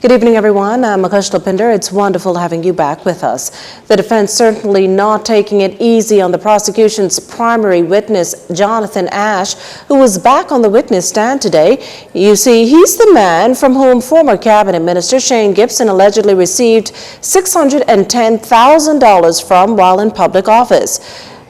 Good evening, everyone. I'm Akash Lopinder. It's wonderful having you back with us. The defense certainly not taking it easy on the prosecution's primary witness, Jonathan Ash, who was back on the witness stand today. You see, he's the man from whom former cabinet minister Shane Gibson allegedly received $610,000 from while in public office.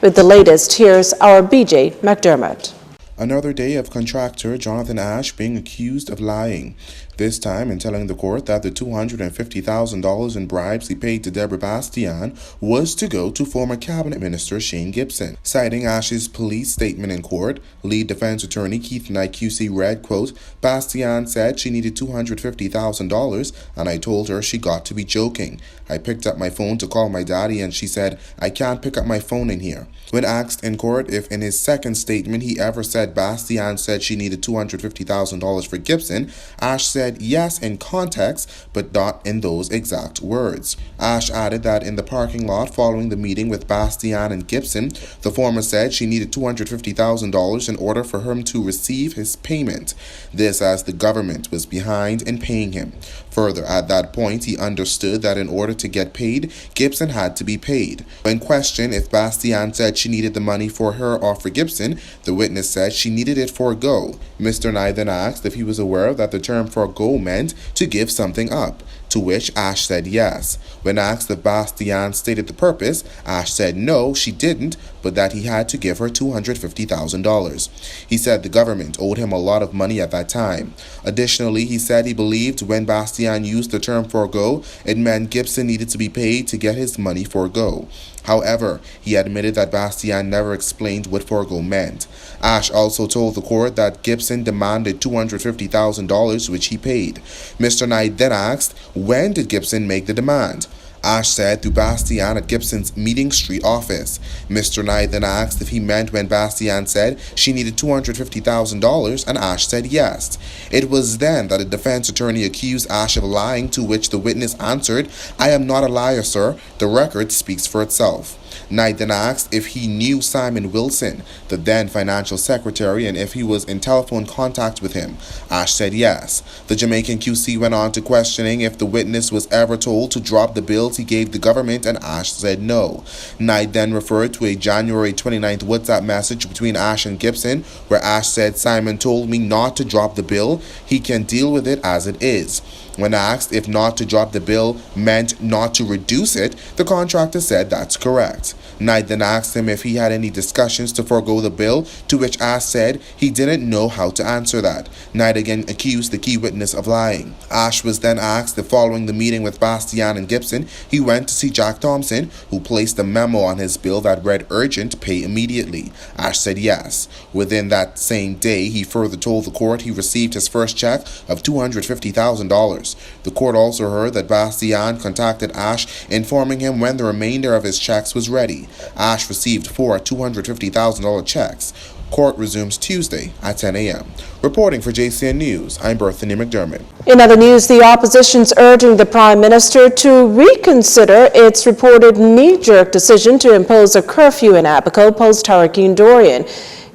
With the latest, here's our BJ McDermott. Another day of contractor Jonathan Ash being accused of lying, this time in telling the court that the $250,000 in bribes he paid to Deborah Bastian was to go to former cabinet minister Shane Gibson. Citing Ash's police statement in court, lead defense attorney Jcntvnews QC read, quote, "Bastian said she needed $250,000 and I told her she got to be joking. I picked up my phone to call my daddy and she said, I can't pick up my phone in here." When asked in court if in his second statement he ever said Bastian said she needed $250,000 for Gibson, Ash said yes in context, but not in those exact words. Ash added that in the parking lot following the meeting with Bastian and Gibson, the former said she needed $250,000 in order for him to receive his payment. This as the government was behind in paying him. Further, at that point, he understood that in order to get paid, Gibson had to be paid. When questioned if Bastian said she needed the money for her or for Gibson, the witness said she needed it for go. Mr. Nye then asked if he was aware that the term for go meant to give something up, to which Ash said yes. When asked if Bastian stated the purpose, Ash said no, she didn't, but that he had to give her $250,000. He said the government owed him a lot of money at that time. Additionally, he said he believed when Bastian used the term forgo, it meant Gibson needed to be paid to get his money forgo. However, he admitted that Bastian never explained what forgo meant. Ash also told the court that Gibson demanded $250,000, which he paid. Mr. Knight then asked, when did Gibson make the demand? Ash said through Bastian at Gibson's Meeting Street office. Mr. Knight then asked if he meant when Bastian said she needed $250,000, and Ash said yes. It was then that a defense attorney accused Ash of lying, to which the witness answered, "I am not a liar, sir. The record speaks for itself." Knight then asked if he knew Simon Wilson, the then financial secretary, and if he was in telephone contact with him. Ash said yes. The Jamaican QC went on to questioning if the witness was ever told to drop the bills he gave the government, and Ash said no. Knight then referred to a January 29th WhatsApp message between Ash and Gibson, where Ash said, "Simon told me not to drop the bill. He can deal with it as it is." When asked if not to drop the bill meant not to reduce it, the contractor said that's correct. Knight then asked him if he had any discussions to forego the bill, to which Ash said he didn't know how to answer that. Knight again accused the key witness of lying. Ash was then asked if following the meeting with Bastian and Gibson, he went to see Jack Thompson, who placed a memo on his bill that read urgent, pay immediately. Ash said yes. Within that same day, he further told the court he received his first check of $250,000. The court also heard that Bastian contacted Ash, informing him when the remainder of his checks was ready. Ash received 4 $250,000 checks. Court resumes Tuesday at 10 a.m. Reporting for Jcntvnews, I'm Berthany McDermott. In other news, the opposition's urging the Prime Minister to reconsider its reported knee-jerk decision to impose a curfew in Abaco post-Hurricane Dorian.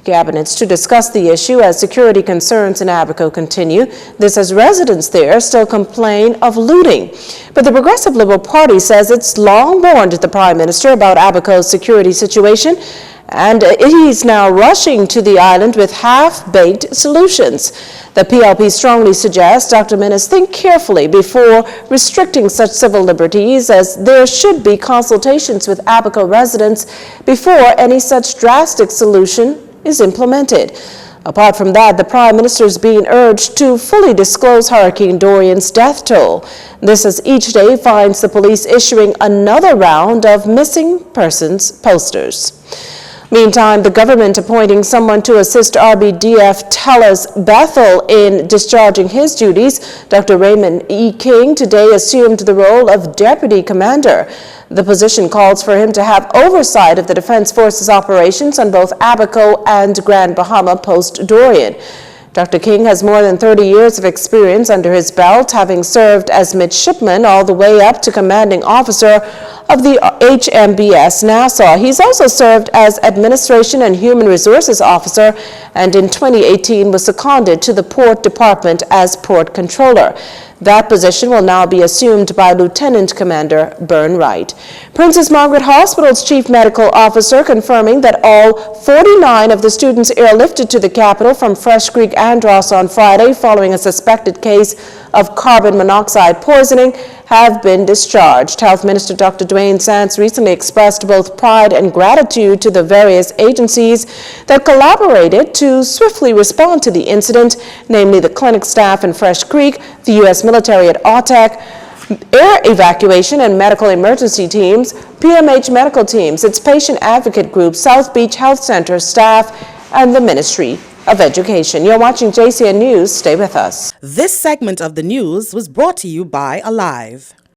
Cabinets to discuss the issue as security concerns in Abaco continue. This as residents there still complain of looting. But the Progressive Liberal Party says it's long warned the Prime Minister about Abaco's security situation, and he's now rushing to the island with half-baked solutions. The PLP strongly suggests Dr. Minnis think carefully before restricting such civil liberties, as there should be consultations with Abaco residents before any such drastic solution is implemented. Apart from that, the Prime Minister is being urged to fully disclose Hurricane Dorian's death toll. This as each day finds the police issuing another round of missing persons posters. Meantime, the government appointing someone to assist RBDF Tellers Bethel in discharging his duties. Dr. Raymond E. King today assumed the role of Deputy Commander. The position calls for him to have oversight of the Defense Forces operations on both Abaco and Grand Bahama post-Dorian. Dr. King has more than 30 years of experience under his belt, having served as midshipman all the way up to commanding officer of the HMBS Nassau. He's also served as Administration and Human Resources Officer, and in 2018 was seconded to the Port Department as Port Controller. That position will now be assumed by Lieutenant Commander Byrne-Wright. Princess Margaret Hospital's Chief Medical Officer confirming that all 49 of the students airlifted to the capital from Fresh Creek Andros on Friday following a suspected case of carbon monoxide poisoning have been discharged. Health Minister Dr. Dwayne Sants recently expressed both pride and gratitude to the various agencies that collaborated to swiftly respond to the incident, namely the clinic staff in Fresh Creek, the U.S. military at Otech, air evacuation and medical emergency teams, PMH medical teams, its patient advocate group, South Beach Health Center staff, and the Ministry of Education. You're watching JCN News. Stay with us. This segment of the news was brought to you by Alive.